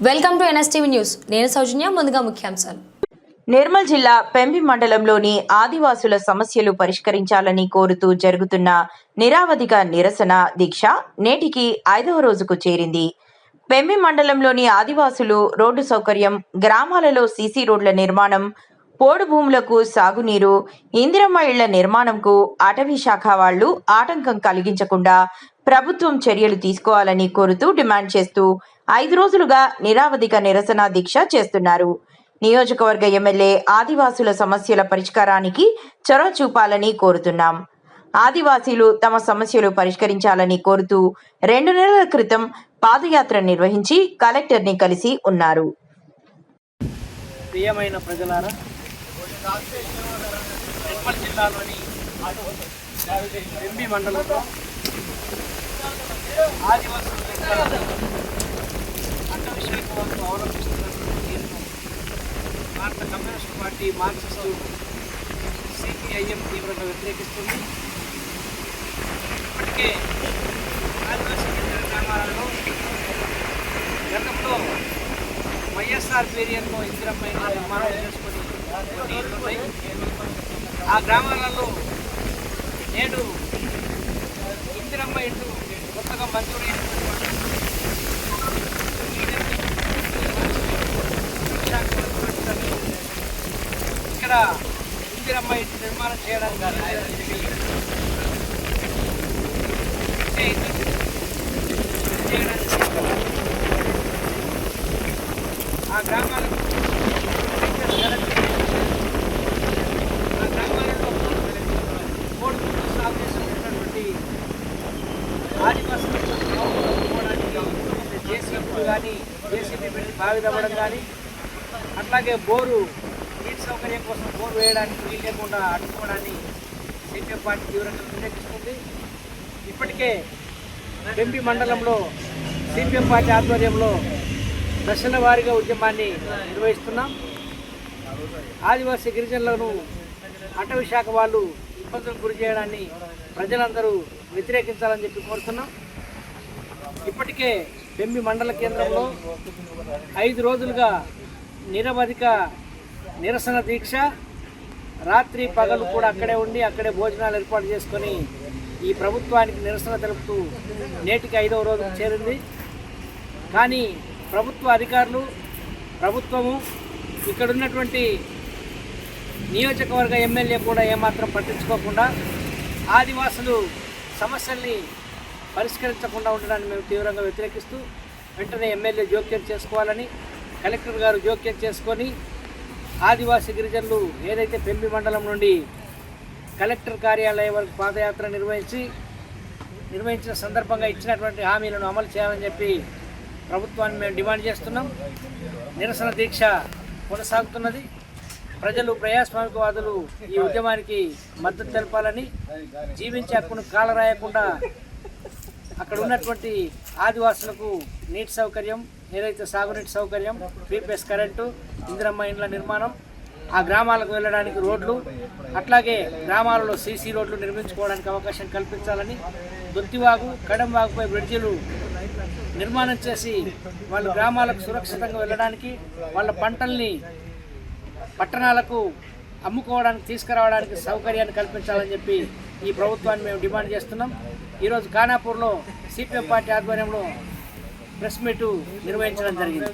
Welcome to NSTV news. నేను సౌజన్య. ముందుగా ముఖ్యాంశాలు. నిర్మల్ జిల్లా పెంబి మండలంలోని ఆదివాసుల సమస్యలు పరిష్కరించాలని కోరుతూ జరుగుతున్న నిరావధిక నిరసన దీక్ష నేటికి 5వ రోజుకు చేరింది. పెంబి మండలంలోని ఆదివాసులు రోడ్డు సౌకర్యం, గ్రామాలలో సీసీ రోడ్ల నిర్మాణం, పోడు భూములకు సాగునీరు, ఇందిరమ్మ ఇళ్ల నిర్మాణంకు అటవీ శాఖ వాళ్లు ఆటంకం కలిగించకుండా ప్రభుత్వం చర్యలు తీసుకోవాలని కోరుతూ డిమాండ్ చేస్తూ 5 రోజులుగా నిరావధిక నిరసన దీక్ష చేస్తున్నారు. నియోజకవర్గ ఎమ్మెల్యే ఆదివాసుల సమస్యల పరిష్కారానికి చొరవ చూపాలని కోరుతున్నాం. ఆదివాసీలు తమ సమస్యలు పరిష్కరించాలని కోరుతూ 2 నెలల క్రితం పాదయాత్ర నిర్వహించి కలెక్టర్ని కలిసి ఉన్నారు. ప్రియమైన ప్రజలారా, నిర్మల్ జిల్లాలోని పెంబి మండలంలో ఆదివాసుల అటవీ శాఖ వారు అవలంబిస్తున్నటువంటి తీరును భారత కమ్యూనిస్ట్ పార్టీ, మార్క్సిస్టు, సిపిఐఎం తీవ్రంగా వ్యతిరేకిస్తుంది. ఇప్పటికే ఆదివాసీ గ్రామాలలో గతంలో వైఎస్ఆర్ పీరియడ్లో ఇందిరమ్మైన నిర్మాణం చేసుకొని ఉన్నాయి. ఆ గ్రామాలలో నేడు ఇందిరమ్మ ఇండ్లు కొత్తగా మంజూరైనటువంటి ఇక్కడ ఇందిరమ్మ ఇంటి నిర్మాణం చేయడానికి ఆ గ్రామాలకు సాగు చేసినటువంటి ఆదివాసులకు జేసీబీలు కానీ జేసీబీ పెట్టి బావి తవ్వడం కానీ, అట్లాగే బోరు నీటి సౌకర్యం కోసం బోరు వేయడానికి వీలు లేకుండా అడ్డుకోవడాన్ని సిపిఎం పార్టీ తీవ్రంగా వ్యతిరేకిస్తుంది. ఇప్పటికే పెంబి మండలంలో సిపిఎం పార్టీ ఆధ్వర్యంలో దశల వారీగా ఉద్యమాన్ని నిర్వహిస్తున్నాం. ఆదివాసీ గిరిజనులను అటవీ శాఖ వాళ్ళు ఇబ్బందులకు గురి చేయడాన్ని ప్రజలందరూ వ్యతిరేకించాలని చెప్పి కోరుతున్నాం. ఇప్పటికే పెంబి మండల కేంద్రంలో 5 రోజులుగా నిరవధిక నిరసన దీక్ష, రాత్రి పగలు కూడా అక్కడే ఉండి అక్కడే భోజనాలు ఏర్పాటు చేసుకొని ఈ ప్రభుత్వానికి నిరసన తెలుపుతూ నేటికి 5వ రోజుకు చేరింది. కానీ ప్రభుత్వ అధికారులు, ప్రభుత్వము, ఇక్కడ ఉన్నటువంటి నియోజకవర్గ ఎమ్మెల్యే కూడా ఏమాత్రం పట్టించుకోకుండా ఆదివాసులు సమస్యల్ని పరిష్కరించకుండా ఉండడాన్ని మేము తీవ్రంగా వ్యతిరేకిస్తూ వెంటనే ఎమ్మెల్యే జోక్యం చేసుకోవాలని, కలెక్టర్ గారు జోక్యం చేసుకొని ఆదివాసీ గిరిజనులు ఏదైతే పెంబి మండలం నుండి కలెక్టర్ కార్యాలయం వరకు పాదయాత్ర నిర్వహించిన సందర్భంగా ఇచ్చినటువంటి హామీలను అమలు చేయాలని చెప్పి ప్రభుత్వాన్ని మేము డిమాండ్ చేస్తున్నాం. నిరసన దీక్ష కొనసాగుతున్నది. ప్రజలు, ప్రజాస్వామికవాదులు ఈ ఉద్యమానికి మద్దతు తెలపాలని, జీవించే హక్కును కాలరాయకుండా అక్కడ ఉన్నటువంటి ఆదివాసులకు నీటి సౌకర్యం, ఏదైతే సాగునీటి సౌకర్యం, 3 ఫేజ్ కరెంటు, ఇందిరమ్మ ఇండ్ల నిర్మాణం, ఆ గ్రామాలకు వెళ్ళడానికి రోడ్లు, అట్లాగే గ్రామాలలో సీసీ రోడ్లు నిర్మించుకోవడానికి అవకాశం కల్పించాలని, దొత్తివాగు, కడంవాగుపై బ్రిడ్జిలు నిర్మాణం చేసి వాళ్ళ గ్రామాలకు సురక్షితంగా వెళ్ళడానికి, వాళ్ళ పంటల్ని పట్టణాలకు అమ్ముకోవడానికి, తీసుకురావడానికి సౌకర్యాన్ని కల్పించాలని చెప్పి ఈ ప్రభుత్వాన్ని మేము డిమాండ్ చేస్తున్నాం. ఈరోజు ఖానాపూర్లో సిపిఎం పార్టీ ఆధ్వర్యంలో ప్రెస్ మీటు నిర్వహించడం జరిగింది.